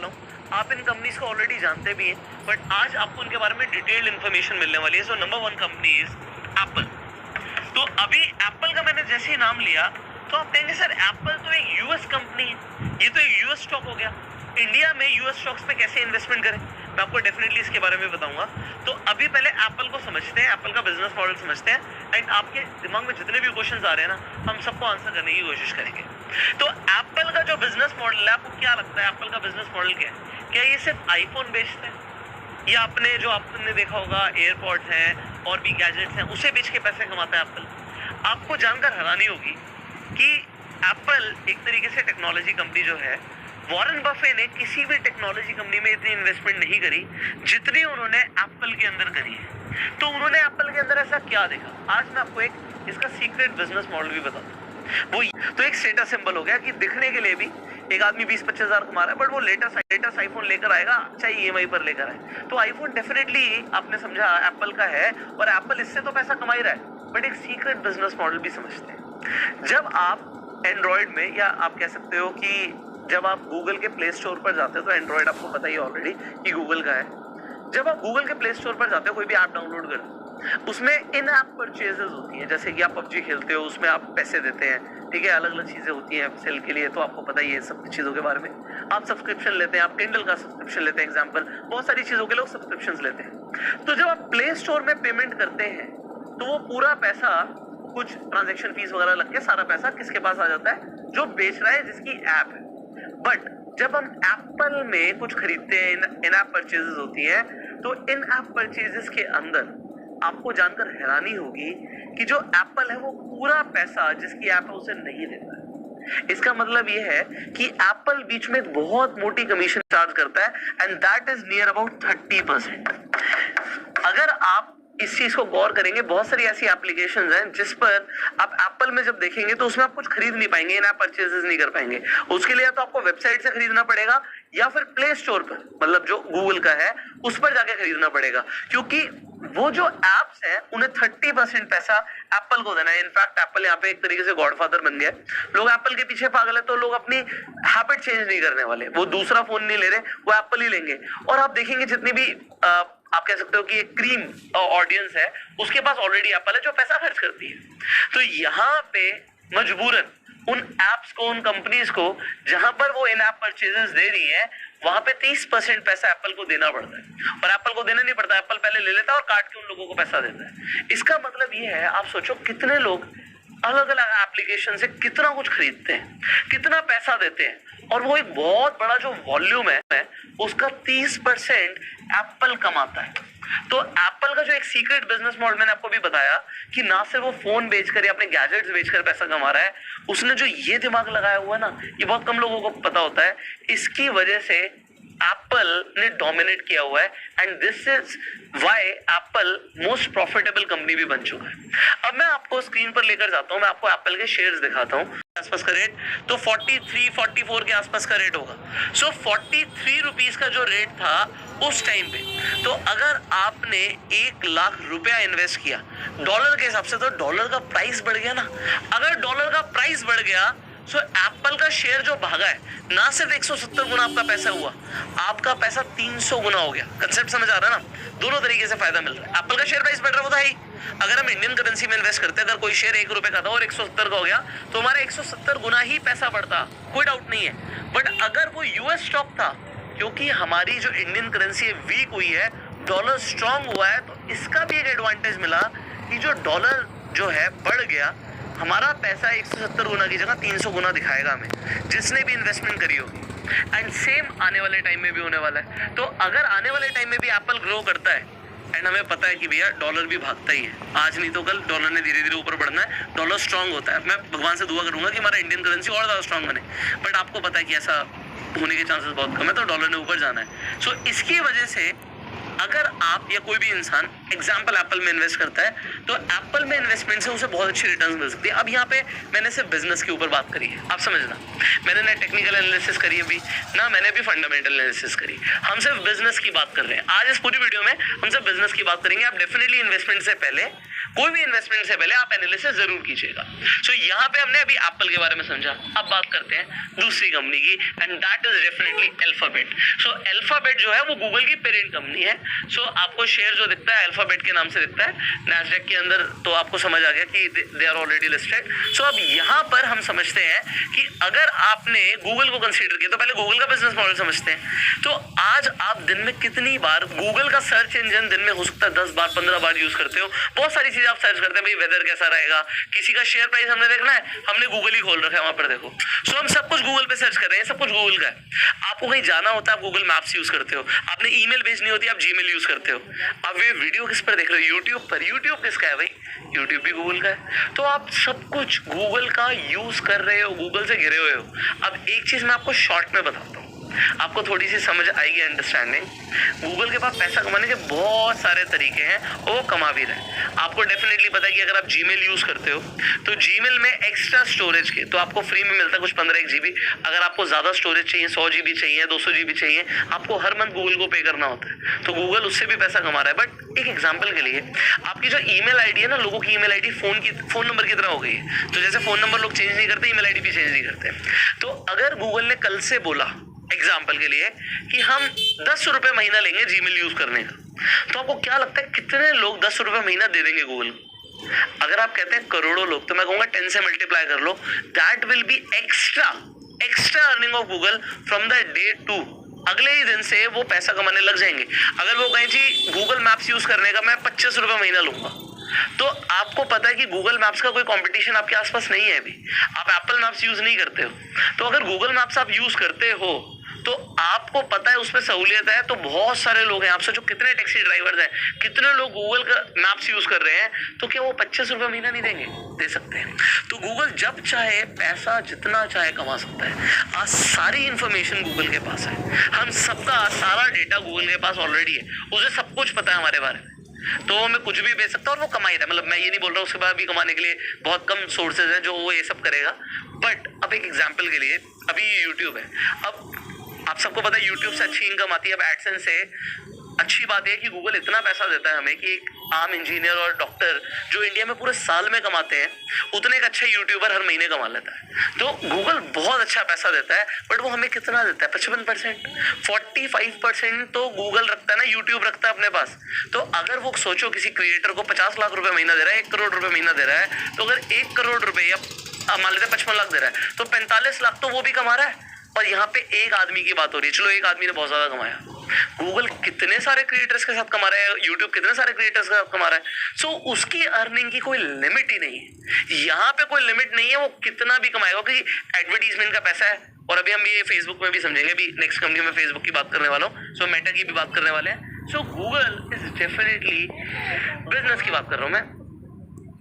हूँ, आप इन कंपनीज को ऑलरेडी जानते भी हैं, बट आज आपको उनके बारे में डिटेल्ड इन्फॉर्मेशन मिलने वाली है। So number 1 company is Apple. तो अभी एप्पल का मैंने जैसे ही नाम लिया तो आप कहेंगे सर एप्पल तो एक यूएस कंपनी है, ये तो एक यूएस स्टॉक हो गया, इंडिया में यूएस स्टॉक्स पे कैसे इन्वेस्टमेंट करें? मैं आपको डेफिनेटली इसके बारे में बताऊंगा। तो अभी पहले एप्पल को समझते हैं, एप्पल का बिजनेस मॉडल समझते हैं, एंड आपके दिमाग में जितने भी क्वेश्चंस आ रहे हैं ना, हम सबको आंसर करने की कोशिश करेंगे। तो एप्पल का जो बिजनेस मॉडल है, आपको क्या लगता है एप्पल का बिजनेस मॉडल क्या है? क्या ये सिर्फ आईफोन बेचते हैं, या अपने जो आपने देखा होगा एयरपॉड्स हैं और भी गैजेट्स हैं उसे बेच के पैसे कमाता है एप्पल? आपको जानकर हैरानी होगी कि एप्पल एक तरीके से टेक्नोलॉजी कंपनी जो है, वॉरेन बफे ने किसी भी टेक्नोलॉजी कंपनी में इतनी इन्वेस्टमेंट नहीं करी जितनी उन्होंने एप्पल के अंदर करी है। तो उन्होंने एप्पल के अंदर ऐसा क्या देखा? आज मैं आपको एक इसका सीक्रेट बिजनेस मॉडल भी बताता हूँ। वो तो एक स्टेटस सिंबल हो गया कि दिखने के लिए भी एक आदमी 20-25 हजार कमा रहा है, बट वो लेटेस्ट आईफोन लेकर आएगा, चाहे ईएमआई पर लेकर आए। तो आईफोन डेफिनेटली आपने समझा एप्पल का है, और एप्पल इससे तो पैसा कमा ही रहा है, बट एक सीक्रेट बिजनेस मॉडल भी समझते हैं। जब आप एंड्रॉइड में, या आप कह सकते हो कि जब आप गूगल के प्ले स्टोर पर जाते हो, तो एंड्रॉइड आपको पता ही ऑलरेडी कि गूगल का है। जब आप गूगल के प्ले स्टोर पर जाते हो, कोई भी ऐप डाउनलोड करते हो, उसमें इन ऐप परचेजेस होती हैं। जैसे कि आप पबजी खेलते हो, उसमें आप पैसे देते हैं, ठीक है, अलग अलग चीजें होती हैं सेल के लिए, तो आपको पता ही है सब चीजों के बारे में। आप सब्सक्रिप्शन लेते हैं, आप किंडल का सब्सक्रिप्शन लेते हैं, एग्जाम्पल, बहुत सारी चीजों के लोग सब्सक्रिप्शन लेते हैं। तो जब आप प्ले स्टोर में पेमेंट करते हैं, तो वो पूरा पैसा, कुछ ट्रांजेक्शन फीस वगैरह लग के सारा पैसा किसके पास आ जाता है? जो बेच रहा है, जिसकी ऐप है। बट जब हम एप्पल में कुछ खरीदते हैं, इन ऐप परचेजेस होती है, तो इन ऐप परचेजेस के अंदर आपको जानकर हैरानी होगी कि जो एप्पल है वो पूरा पैसा जिसकी ऐप है उसे नहीं देता है। इसका मतलब ये है कि एप्पल बीच में बहुत मोटी कमीशन चार्ज करता है, and that is near about 30%। अगर आप इस चीज को गौर करेंगे, बहुत सारी ऐसी एप्लीकेशंस हैं जिस पर आप एप्पल में जब देखेंगे तो उसमें आप कुछ खरीद नहीं पाएंगे, इन ऐप परचेजेस नहीं कर पाएंगे। उसके लिए तो आपको वेबसाइट से खरीदना पड़ेगा, या फिर प्ले स्टोर पर, मतलब जो गूगल का है उस पर जाके खरीदना पड़ेगा, क्योंकि वो जो एप्स हैं उन्हें 30% पैसा एप्पल को देना है। इनफैक्ट एप्पल यहाँ पे एक तरीके से गॉडफादर बन गया है। लोग एप्पल के पीछे पागल है, तो लोग अपनी हैबिट चेंज नहीं करने वाले, वो दूसरा फोन नहीं ले रहे, वो एप्पल ही लेंगे। और आप देखेंगे जितनी भी आप कह सकते हो कि एक क्रीम ऑडियंस है, उसके पास ऑलरेडी एप्पल है जो पैसा खर्च करती है। तो यहाँ पे मजबूरन उन एप्स को, उन कंपनीज को जहां पर वो इन ऐप परचेजेस दे रही है, वहां पे 30% पैसा एप्पल को देना पड़ता है। और एप्पल को देना नहीं पड़ता, एप्पल पहले ले लेता है और काट के उन लोगों को पैसा देता है। इसका मतलब ये है, आप सोचो कितने लोग अलग अलग एप्लीकेशन से कितना कुछ खरीदते हैं, कितना पैसा देते हैं, और वो एक बहुत बड़ा जो वॉल्यूम है उसका 30% एप्पल कमाता है। तो एप्पल का जो एक सीक्रेट बिजनेस मॉडल मैंने आपको भी बताया कि ना सिर्फ वो फोन बेचकर या अपने गैजेट्स बेचकर पैसा कमा रहा है, उसने जो ये दिमाग लगाया हुआ है ना, ये बहुत कम लोगों को पता होता है। इसकी वजह से एप्पल ने डोमिनेट किया हुआ है, and this is why Apple most profitable company भी बन चुका है। अब मैं आपको स्क्रीन पर लेकर जाता हूं, मैं आपको एप्पल के शेयर्स दिखाता हूं। आसपास का रेट तो 43-44 के आसपास का रेट होगा। सो 43 रुपीज का जो रेट था उस टाइम पे, तो अगर आपने 1 लाख रुपया इन्वेस्ट किया डॉलर के हिसाब से, तो डॉलर का प्राइस बढ़ गया ना। अगर डॉलर का प्राइस बढ़ गया, सो एप्पल का शेयर जो भागा है, ना सिर्फ 170 गुना आपका पैसा हुआ, आपका पैसा 300 गुना हो गया। कंसेप्ट समझ आ रहा है ना? दोनों तरीके से फायदा मिल रहा है। एप्पल का शेयर प्राइस बढ़ रहा है, वो था ही। अगर हम इंडियन करेंसी में इन्वेस्ट करते हैं, अगर कोई शेयर 1 रुपए का था और 170 का हो गया, तो हमारा 170 गुना ही पैसा बढ़ता, कोई डाउट नहीं है। बट अगर वो यूएस स्टॉक था, क्योंकि हमारी जो इंडियन करेंसी वीक हुई है, डॉलर स्ट्रांग हुआ है, तो इसका भी एक एडवांटेज मिला कि जो डॉलर जो है बढ़ गया, हमारा पैसा 170 गुना की जगह 300 गुना दिखाएगा हमें, जिसने भी इन्वेस्टमेंट करी होगी। एंड सेम आने वाले टाइम में भी होने वाला है। तो अगर आने वाले टाइम में भी एप्पल ग्रो करता है, एंड हमें पता है कि भैया डॉलर भी भागता ही है, आज नहीं तो कल डॉलर ने धीरे धीरे ऊपर बढ़ना है, डॉलर स्ट्रांग होता है। मैं भगवान से दुआ करूंगा कि हमारा इंडियन करेंसी और ज्यादा स्ट्रांग बने, बट आपको पता है कि ऐसा होने के चांसेस बहुत कम है, तो डॉलर ने ऊपर जाना है। सो इसकी वजह से अगर आप या कोई भी इंसान एग्जाम्पल एप्पल में इन्वेस्ट करता है, तो एप्पल में इन्वेस्टमेंट से उसे बहुत अच्छी रिटर्न्स मिल सकती है। अब यहाँ पे मैंने सिर्फ बिजनेस के ऊपर बात करी है, आप समझना, मैंने ना टेक्निकल एनालिसिस करी अभी, ना मैंने भी फंडामेंटल एनालिसिस करी, हम सिर्फ बिजनेस की बात कर रहे हैं। आज इस पूरी वीडियो में हम सिर्फ बिजनेस की बात करेंगे। आप डेफिनेटली इन्वेस्टमेंट से पहले कोई भी इन्वेस्टमेंट से पहले आप एनालिसिस जरूर कीजिएगा। सो यहाँ पे हमने अभी एप्पल के बारे में समझा, अब बात करते हैं दूसरी कंपनी की, and that is definitely alphabet. So alphabet जो है वो गूगल की पेरेंट कंपनी है। सो आपको शेयर जो दिखता है अल्फाबेट के नाम से दिखता है नैस्डैक के अंदर, तो आपको समझ आ गया कि दे आर ऑलरेडी लिस्टेड। सो अब यहाँ पर हम समझते हैं कि अगर आपने गूगल को कंसीडर किया तो पहले गूगल का बिजनेस मॉडल समझते हैं। तो आज आप दिन में कितनी बार गूगल का सर्च इंजन दिन में हो सकता है 10 बार 15 बार यूज करते हो। बहुत सारी चीजें आप सर्च करते हैं, भाई वेदर कैसा रहेगा, किसी का शेयर प्राइस हमने देखना है, हमने गूगल ही खोल रखा है, वहां पर देखो। सो हम सब कुछ गूगल पे सर्च कर रहे हैं, सब कुछ गूगल का है। आपको कहीं जाना होता है आप गूगल मैप्स यूज करते हो, आपने ईमेल भेजनी होती है आप जीमेल यूज करते हो। अब ये वीडियो किस पर देख रहे हो? यूट्यूब पर। यूट्यूब किसका है भाई? यूट्यूब भी गूगल का है। तो आप सब कुछ गूगल का यूज कर रहे हो, गूगल से घिरे हुए हो। अब एक चीज मैं आपको शॉर्ट में बताता हूँ, आपको थोड़ी सी समझ आएगी, अंडरस्टैंडिंग। गूगल के पास पैसा कमाने के बहुत सारे तरीके हैं और वो कमा भी रहे हैं। आपको डेफिनेटली पता है कि अगर आप जीमेल यूज करते हो तो जीमेल में एक्स्ट्रा स्टोरेज के तो आपको फ्री में मिलता है कुछ 15 GB। अगर आपको ज्यादा स्टोरेज चाहिए, 100 GB चाहिए, 200 GB चाहिए, आपको हर मंथ गूगल को पे करना होता है। तो गूगल उससे भी पैसा कमा रहा है। बट एक एग्जाम्पल के लिए, आपकी जो ईमेल आईडी है ना, लोगों की ईमेल आईडी फोन नंबर की तरह हो गई है। तो जैसे फोन नंबर लोग चेंज नहीं करते, ईमेल आईडी भी चेंज नहीं करते। तो अगर गूगल ने कल से बोला एग्जाम्पल के लिए कि हम 10 रुपए महीना लेंगे जीमेल यूज करने का, तो आपको क्या लगता है कितने लोग 10 रुपए महीना दे देंगे गूगल को? अगर आप कहते हैं करोड़ों लोग, तो मैं कहूंगा 10 से मल्टीप्लाई कर लो। That will be extra earning of Google from the day 2। अगले ही दिन से वो पैसा कमाने लग जाएंगे। अगर वो कहें जी गूगल मैप्स यूज करने का मैं 25 रुपए महीना लूंगा, तो आपको पता है कि गूगल मैप्स का कोई कंपटीशन आपके आसपास नहीं है। अभी आप एप्पल मैप्स यूज नहीं करते हो, तो अगर गूगल मैप्स आप यूज करते हो तो आपको पता है उसमें सहूलियत है। तो बहुत सारे लोग हैं, आप सोचो कितने टैक्सी ड्राइवर्स हैं, कितने लोग गूगल का मैप्स यूज कर रहे हैं, तो क्या वो 25 रुपए महीना नहीं देंगे? दे सकते हैं। तो गूगल जब चाहे पैसा जितना चाहे कमा सकता है। आज सारी इंफॉर्मेशन गूगल के पास है, हम सबका सारा डेटा गूगल के पास ऑलरेडी है, उसे सब कुछ पता है हमारे बारे में। तो मैं कुछ भी बेच सकता हूँ और वो कमा ही रहा है। मतलब मैं ये नहीं बोल रहा हूँ उसके बाद भी कमाने के लिए बहुत कम सोर्सेज हैं जो वो ये सब करेगा। बट अब एक एग्जांपल के लिए, अभी यूट्यूब है, अब आप सबको पता है यूट्यूब से अच्छी इनकम आती है। अब एडसेंस से अच्छी बात है कि गूगल इतना पैसा देता है हमें कि एक आम इंजीनियर और डॉक्टर जो इंडिया में पूरे साल में कमाते हैं, उतने एक अच्छा यूट्यूबर हर महीने कमा लेता है। तो गूगल बहुत अच्छा पैसा देता है, बट वो हमें कितना देता है? 55%। 45% तो गूगल रखता है ना, यूट्यूब रखता है अपने पास। तो अगर वो सोचो किसी क्रिएटर को 50 लाख रुपए महीना दे रहा है, 1 करोड़ रुपए महीना दे रहा है, तो अगर 1 करोड़ रुपए या मान लेते हैं 55 लाख दे रहा है, तो 45 लाख तो वो भी कमा रहा है। और यहाँ पे एक आदमी की बात हो रही है, चलो एक आदमी ने बहुत ज्यादा कमाया, गूगल कितने सारे क्रिएटर्स के साथ कमा रहा है, यूट्यूब कितने सारे क्रिएटर्स के साथ कमा रहा है। सो उसकी अर्निंग की कोई लिमिट ही नहीं है। यहाँ पे कोई लिमिट नहीं है, वो कितना भी कमाएगा, क्योंकि एडवर्टीजमेंट का पैसा है। और अभी हम ये फेसबुक में भी समझेंगे, अभी नेक्स्ट कंपनी में फेसबुक की बात करने वाला हूँ, सो मेटा की भी बात करने वाले हैं। सो गूगल इज डेफिनेटली, बिजनेस की बात कर रहा हूँ मैं,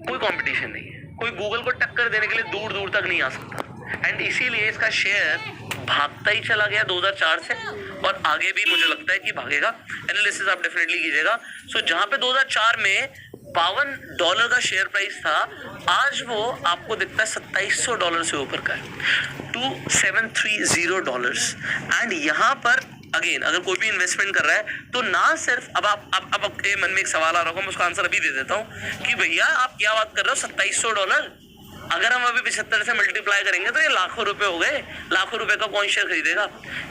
कोई कॉम्पिटिशन नहीं है, कोई गूगल को टक्कर देने के लिए दूर दूर तक नहीं आ सकता। एंड इसीलिए इसका शेयर भागता ही चला गया 2004 से, और आगे भी मुझे लगता है कि भागेगा। एनालिसिस आप डेफिनेटली कीजिएगा। सो जहां पे 2004 में $52 का शेयर प्राइस था, आज वो आपको दिखता है $2700 से ऊपर का है, $2730। एंड यहाँ पर अगेन अगर कोई भी इन्वेस्टमेंट कर रहा है तो ना सिर्फ अब आपके मन में एक सवाल आ रहा होगा, मैं उसका आंसर अभी दे देता हूँ कि भैया आप क्या बात कर रहे हो, $2700 अगर हम अभी 75 से मल्टीप्लाई करेंगे तो ये लाखों रुपए हो गए। लाखों रुपए का कौन शेयर खरीदेगा?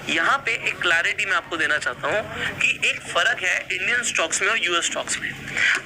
यहाँ पे एक क्लैरिटी मैं आपको देना चाहता हूँ कि एक फर्क है इंडियन स्टॉक्स में और यूएस स्टॉक्स में।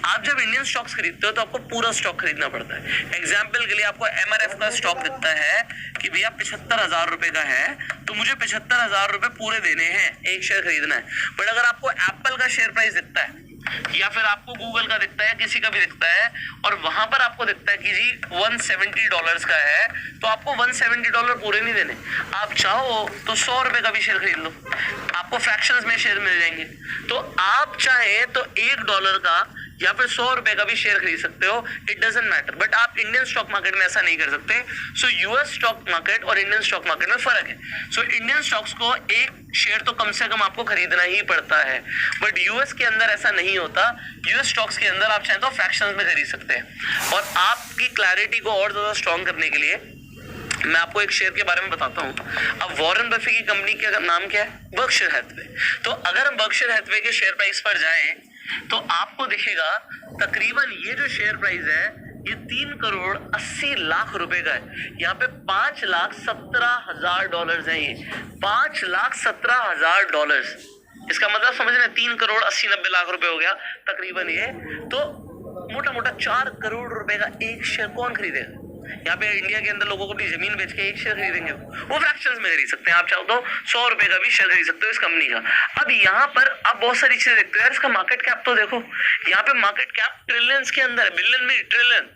आप जब इंडियन स्टॉक्स खरीदते हो तो आपको पूरा स्टॉक खरीदना पड़ता है। एग्जाम्पल के लिए आपको MRF का स्टॉक दिखता है कि भैया 75,000 रुपए का है, तो मुझे 75,000 रुपए पूरे देने हैं, एक शेयर खरीदना है। बट अगर आपको एप्पल का शेयर प्राइस दिखता है, या फिर आपको गूगल का दिखता है, किसी का भी दिखता है, और वहां पर आपको दिखता है कि जी $170 का है, तो आपको $170 पूरे नहीं देने। आप चाहो तो 100 रुपए का भी शेयर खरीद लो, आपको फ्रैक्शंस में शेयर मिल जाएंगे। तो आप चाहे तो $1 का या फिर 100 रुपए का भी शेयर खरीद सकते हो, इट डजंट मैटर। बट आप इंडियन स्टॉक मार्केट में ऐसा नहीं कर सकते। सो यूएस स्टॉक मार्केट और इंडियन स्टॉक मार्केट में फर्क है। सो इंडियन स्टॉक्स को एक शेयर तो कम से कम आपको खरीदना ही पड़ता है, बट यूएस के अंदर ऐसा नहीं होता। यूएस स्टॉक्स के अंदर आप चाहे तो फ्रैक्शंस में खरीद सकते हैं। और आपकी क्लैरिटी को और ज्यादा स्ट्रॉन्ग करने के लिए मैं आपको एक शेयर के बारे में बताता हूँ। अब वॉरेन बफे की कंपनी का नाम क्या है? Berkshire Hathaway. तो अगर हम बर्कशायर हैथवे के शेयर प्राइस पर जाएं तो आपको दिखेगा तकरीबन ये जो शेयर प्राइस है ये 3,80,00,000 रुपए का है। यहाँ पे $5,17,000 है। ये $5,17,000, इसका मतलब समझ रहे हैं 3,80,90,00,000 रुपए हो गया तकरीबन ये। तो मोटा मोटा 4 करोड़ रुपए का एक शेयर कौन खरीदेगा? यहाँ पे इंडिया के अंदर लोगों को भी जमीन बेच के एक शेयर खरीदेंगे, वो फ्रैक्शंस में खरीद सकते हैं। आप चाहो तो 100 रुपए का भी शेयर खरीद सकते हो इस कंपनी का। अब यहाँ पर आप बहुत सारी चीजें देखते हो यार, इसका मार्केट कैप तो देखो, यहाँ पे मार्केट कैप ट्रिलियंस के अंदर है, बिलियन में ट्रिलियन।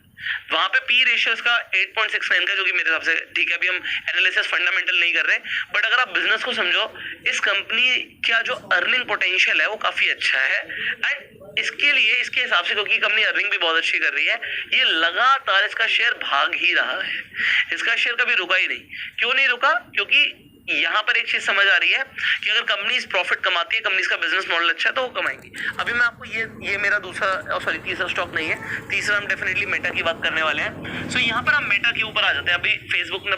वहां पे पी रेशियो इसका 8.69 का, जो कि मेरे हिसाब से ठीक है। अभी हम एनालिसिस फंडामेंटल नहीं कर रहे, बट अगर आप बिजनेस को समझो, इस कंपनी का जो अर्निंग पोटेंशियल है वो काफी अच्छा है। एंड इसके लिए, इसके हिसाब से, क्योंकि कंपनी अर्निंग भी बहुत अच्छी कर रही है, ये लगातार इसका शेयर भाग ही रहा है। इसका शेयर कभी रुका ही नहीं। क्यों नहीं रुका? क्योंकि यहाँ पर एक चीज समझ आ रही है कि अगर कंपनी प्रॉफिट कमाती है, कंपनी का बिजनेस मॉडल अच्छा है, तो वो कमाएंगी। अभी मैं आपको ये मेरा तीसरा स्टॉक नहीं है, तीसरा हम डेफिनेटली मेटा की बात करने वाले हैं। सो यहाँ पर हम मेटा के ऊपर आ जाते हैं। अभी फेसबुक ने